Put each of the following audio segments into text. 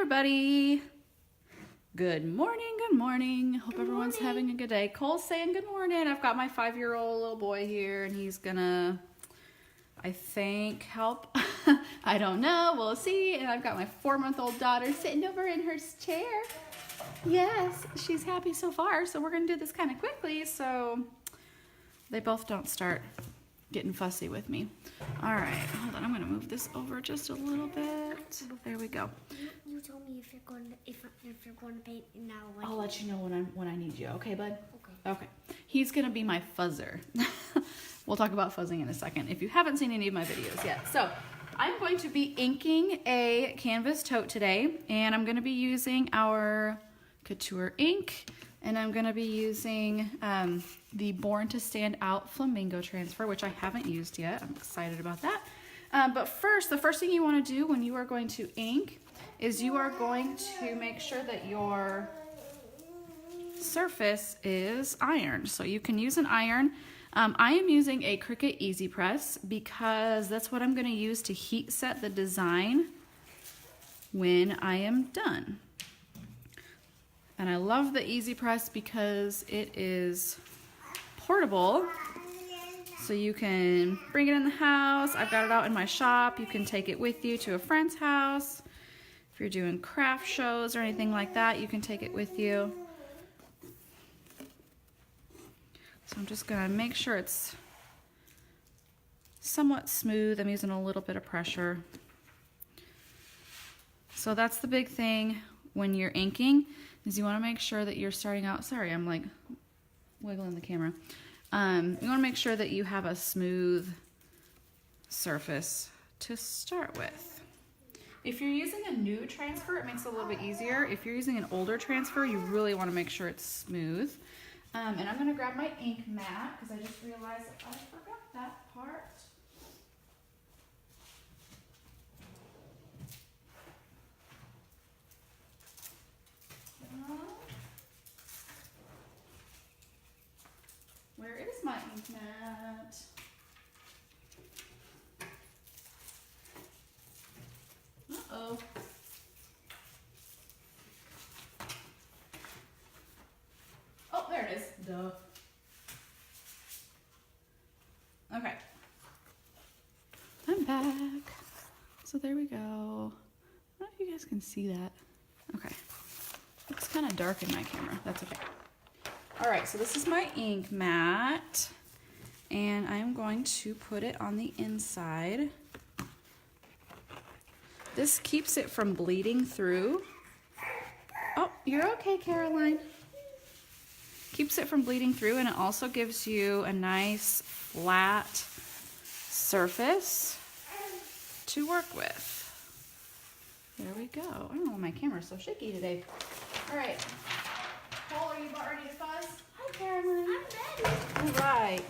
everybody. Good morning. Hope everyone's having a good day. Cole's saying good morning. I've got my 5-year-old little boy here and he's gonna, I think, help. I don't know, we'll see. And I've got my 4-month-old daughter sitting over in her chair. Yes, she's happy so far. So we're gonna do this kind of quickly so they both don't start getting fussy with me. All right, hold on. I'm gonna move this over just a little bit. There we go. You told me if you're going to paint now. I'll let you know when I need you. Okay, bud? Okay. Okay. He's gonna be my fuzzer. We'll talk about fuzzing in a second if you haven't seen any of my videos yet. So I'm going to be inking a canvas tote today, and I'm gonna be using our Couture ink, and I'm gonna be using the Born to Stand Out flamingo transfer, which I haven't used yet. I'm excited about that. But first, the first thing you want to do when you are going to ink is you are going to make sure that your surface is ironed. So you can use an iron. I am using a Cricut Easy Press because that's what I'm going to use to heat set the design when I am done. And I love the Easy Press because it is portable, so you can bring it in the house. I've got it out in my shop. You can take it with you to a friend's house. If you're doing craft shows or anything like that, you can take it with you. So I'm just gonna make sure it's somewhat smooth. I'm using a little bit of pressure. So that's the big thing when you're inking, is you wanna make sure that you're starting out, sorry, I'm like wiggling the camera. You want to make sure that you have a smooth surface to start with. If you're using a new transfer, it makes it a little bit easier. If you're using an older transfer, you really want to make sure it's smooth. And I'm going to grab my ink mat because I just realized that I forgot that part. Where is my ink mat? Uh-oh. Oh, there it is. Duh. Okay. I'm back. So there we go. I don't know if you guys can see that. Okay. Looks kind of dark in my camera. That's okay. All right, so this is my ink mat, and I'm going to put it on the inside. This keeps it from bleeding through. Oh, you're okay, Caroline. Keeps it from bleeding through, and it also gives you a nice flat surface to work with. There we go. I don't know why my camera's so shaky today. All right. Cole, are you about ready to fuzz? Hi, Caroline. I'm ready. All right.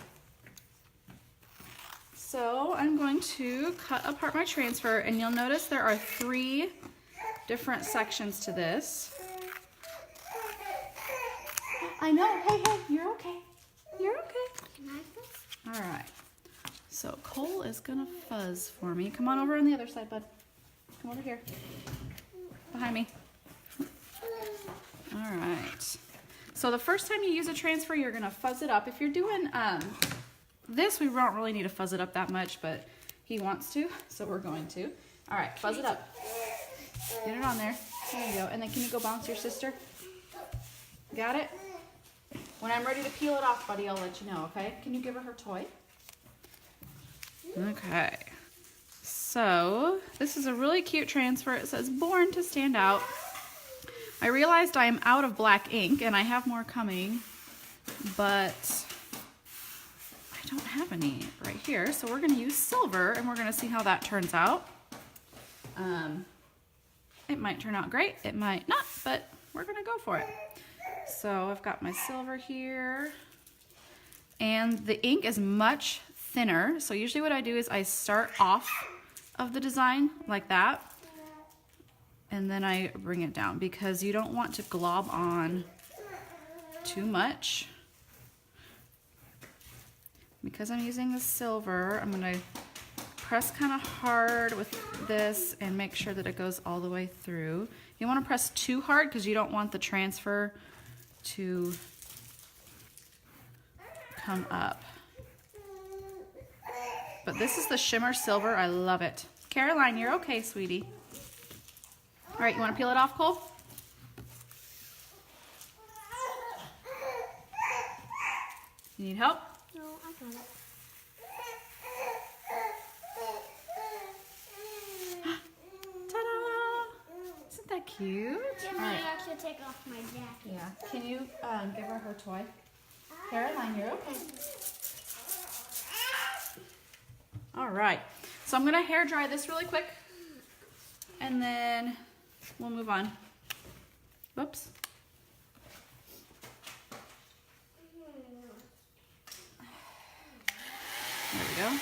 So I'm going to cut apart my transfer, and you'll notice there are 3 different sections to this. I know. Hey, you're okay. You're okay. Can I fuzz? All right. So Cole is gonna fuzz for me. Come on over on the other side, bud. Come over here. Behind me. All right. So the first time you use a transfer, you're gonna fuzz it up. If you're doing this, we don't really need to fuzz it up that much, but he wants to, so we're going to. All right, fuzz it up. Get it on there. There you go. And then can you go bounce your sister? Got it? When I'm ready to peel it off, buddy, I'll let you know, okay? Can you give her her toy? Okay. So this is a really cute transfer. It says Born to Stand Out. I realized I am out of black ink, and I have more coming, but I don't have any right here. So we're going to use silver, and we're going to see how that turns out. It might turn out great. It might not, but we're going to go for it. So I've got my silver here, and the ink is much thinner. So usually what I do is I start off of the design like that, and then I bring it down because you don't want to glob on too much. Because I'm using the silver, I'm going to press kind of hard with this and make sure that it goes all the way through. You want to press too hard because you don't want the transfer to come up. But this is the shimmer silver. I love it. Caroline, you're okay, sweetie. All right, you want to peel it off, Cole? You need help? No, I got it. Ta-da! Isn't that cute? Can I actually take off my jacket? Yeah. Can you give her her toy? Caroline, you're okay. All right. So I'm going to hair dry this really quick, and then we'll move on. Whoops. There we go.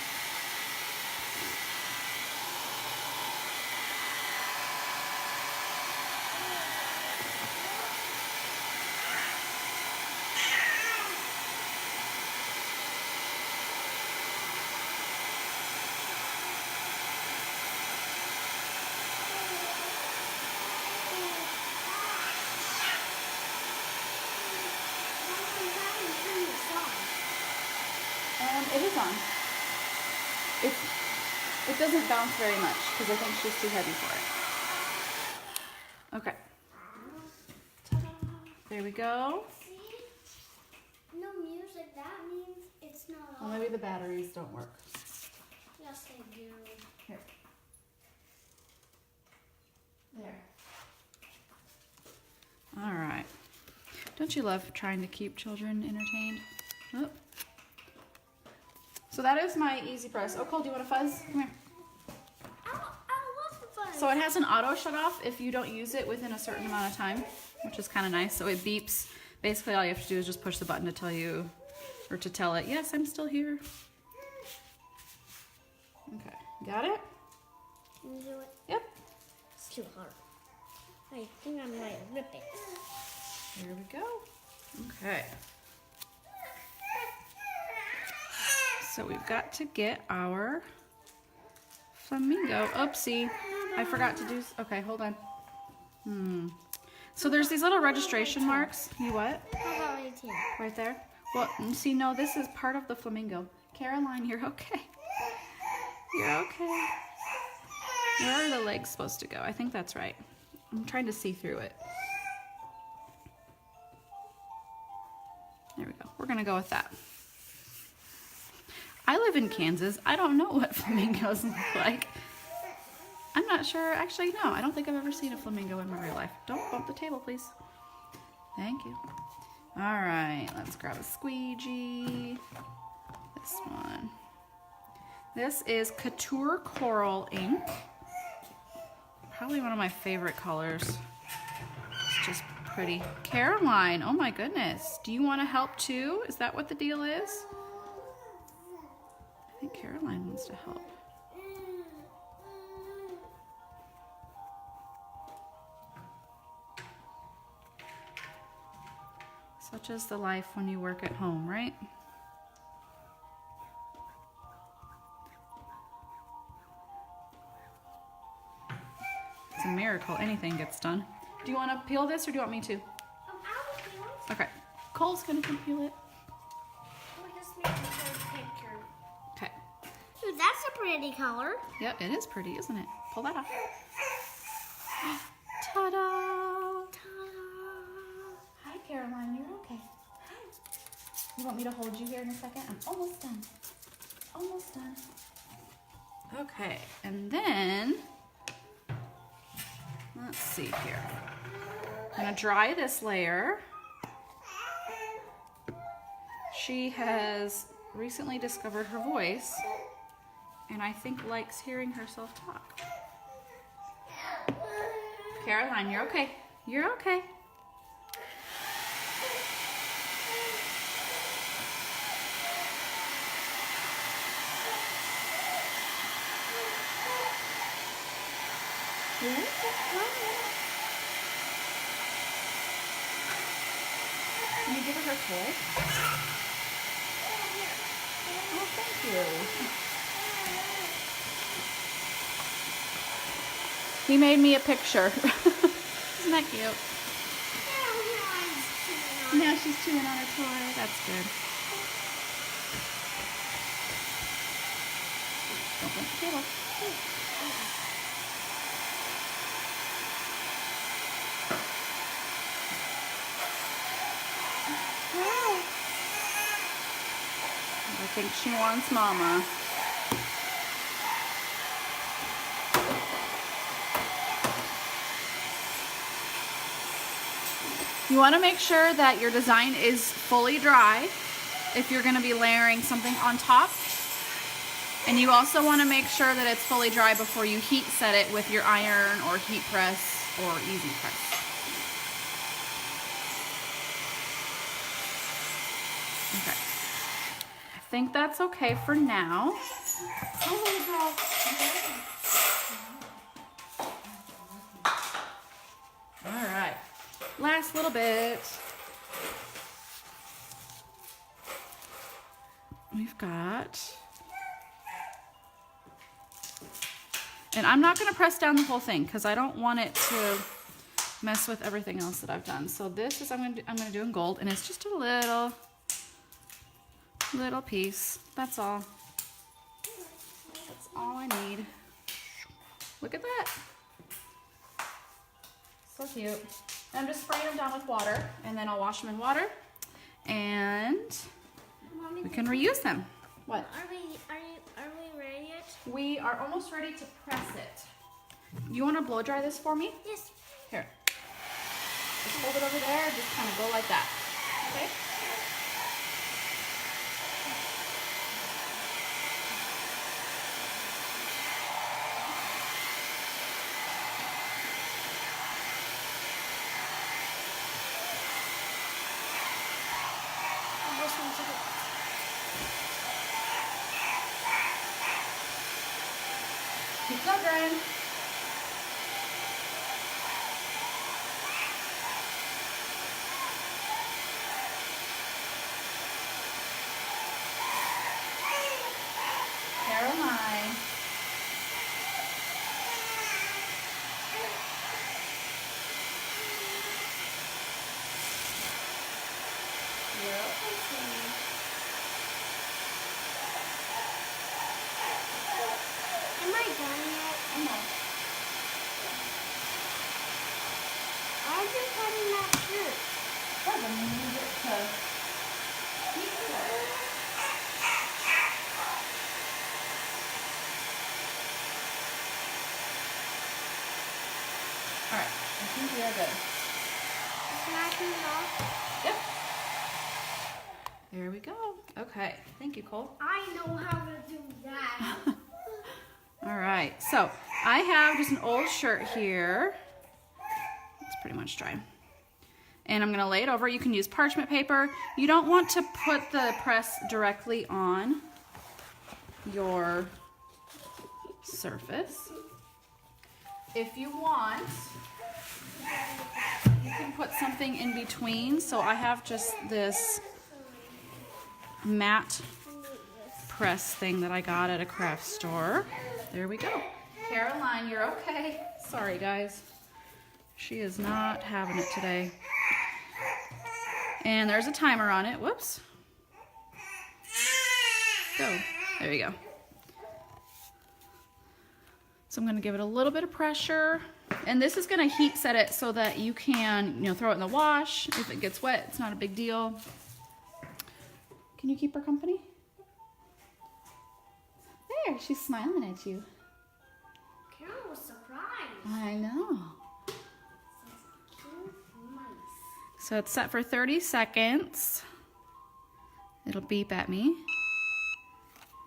It is on. It doesn't bounce very much because I think she's too heavy for it. Okay. There we go. See? No music. That means it's not on. Well, maybe the batteries don't work. Yes, they do. Here. There. All right. Don't you love trying to keep children entertained? Oh. So that is my easy press. Oh, Cole, do you want a fuzz? Come here. I love the fun. So it has an auto shut off if you don't use it within a certain amount of time, which is kind of nice. So it beeps. Basically, all you have to do is just push the button to tell you, or to tell it, yes, I'm still here. Okay, got it? Can you do it? Yep. It's too hard. I think I might rip it. Here we go. Okay. So we've got to get our flamingo. Oopsie, I forgot to do, okay, hold on. So there's these little registration marks. You what? How about right here? Right there? Well, see, no, this is part of the flamingo. Caroline, you're okay. You're okay. Where are the legs supposed to go? I think that's right. I'm trying to see through it. There we go. We're gonna go with that. I live in Kansas. I don't know what flamingos look like. I'm not sure. Actually, no. I don't think I've ever seen a flamingo in my real life. Don't bump the table, please. Thank you. All right. Let's grab a squeegee. This one. This is Couture Coral ink. Probably one of my favorite colors. It's just pretty. Caroline, oh my goodness. Do you want to help too? Is that what the deal is? I think Caroline wants to help. Such is the life when you work at home, right? It's a miracle anything gets done. Do you want to peel this or do you want me to? I will peel it. Okay. Cole's gonna come peel it. We'll just make a good picture. Okay. Ooh, that's a pretty color. Yep, it is pretty, isn't it? Pull that off. Ta-da! Hi, Caroline. You're okay. You want me to hold you here in a second? I'm almost done. Almost done. Okay, and then let's see here. I'm gonna dry this layer. She has recently discovered her voice and I think likes hearing herself talk. Caroline, you're okay. You're okay. You're okay. Can you give her her toy? Oh, thank you. He made me a picture. Isn't that cute? Now she's chewing on her toy. That's good. Don't bump the table. I think she wants Mama. You want to make sure that your design is fully dry if you're going to be layering something on top. And you also want to make sure that it's fully dry before you heat set it with your iron or heat press or easy press. Okay. I think that's okay for now. All right. Last little bit. We've got, and I'm not going to press down the whole thing because I don't want it to mess with everything else that I've done. So this is I'm going to do in gold, and it's just a little piece. That's all. That's all I need. Look at that. So cute. I'm just spraying them down with water, and then I'll wash them in water, and we can reuse them. What? Are we ready yet? We are almost ready to press it. You want to blow dry this for me? Yes. Here. Just hold it over there. Just kind of go like that. Okay? Keep blow drying. Caroline. You're okay, sweetie. Am I done yet? Almost. Why are you cutting that fruit? Because I need it to heat set. All right, I think we are good. Can I turn it off? Yep. There we go. Okay, thank you, Cole. I know how to do that. All right, so I have just an old shirt here. It's pretty much dry. And I'm gonna lay it over. You can use parchment paper. You don't want to put the press directly on your surface. If you want, you can put something in between. So I have just this matte press thing that I got at a craft store. There we go. Caroline, you're okay. Sorry, guys. She is not having it today. And there's a timer on it. Whoops. Go. There you go. So I'm going to give it a little bit of pressure. And this is going to heat set it so that you can, throw it in the wash. If it gets wet, it's not a big deal. Can you keep her company? There, she's smiling at you. Carol was surprised. I know. Cute mice. So it's set for 30 seconds. It'll beep at me.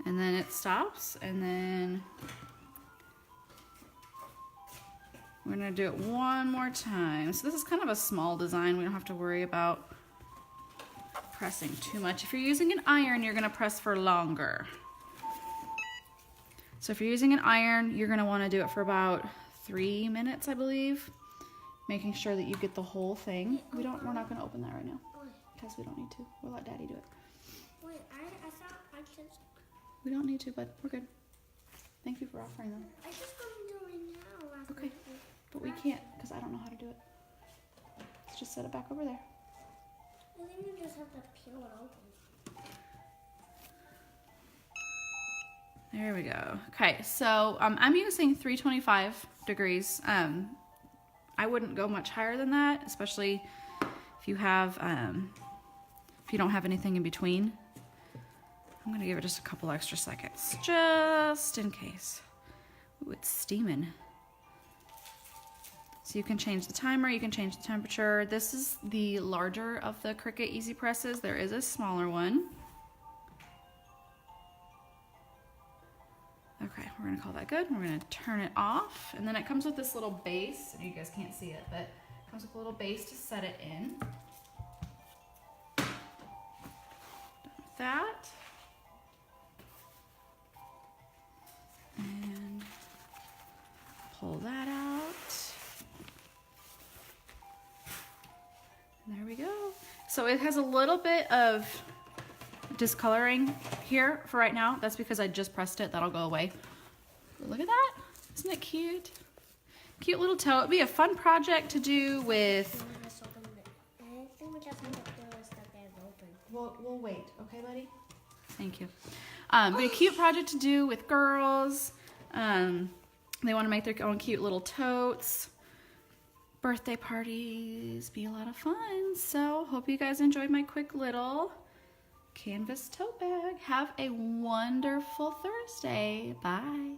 And then it stops. And then we're going to do it one more time. So this is kind of a small design. We don't have to worry about pressing too much. If you're using an iron, you're going to press for longer. So if you're using an iron, you're going to want to do it for about 3 minutes, I believe. Making sure that you get the whole thing. We're not going to open that right now because we don't need to. We'll let Daddy do it. Wait, I thought I just... We don't need to, but we're good. Thank you for offering them. I just want to do it now. Okay, but we can't because I don't know how to do it. Let's just set it back over there. I think we just have to peel it open. There we go. Okay, so I'm using 325 degrees. I wouldn't go much higher than that, especially if you have if you don't have anything in between. I'm gonna give it just a couple extra seconds, just in case. Ooh, it's steaming. So you can change the timer, you can change the temperature. This is the larger of the Cricut Easy Presses. There is a smaller one. Okay, we're gonna call that good. We're gonna turn it off. And then it comes with this little base, and you guys can't see it, but it comes with a little base to set it in. Done with that. And pull that out. And there we go. So it has a little bit of discoloring here for right now. That's because I just pressed it. That'll go away. But look at that. Isn't it cute? Cute little tote. It'd be a fun project to do with... I think we just have to peel this stuff there open. We'll wait. Okay, buddy? Thank you. Be a cute project to do with girls. They want to make their own cute little totes. Birthday parties. Be a lot of fun. So, hope you guys enjoyed my quick little canvas tote bag. Have a wonderful Thursday. Bye.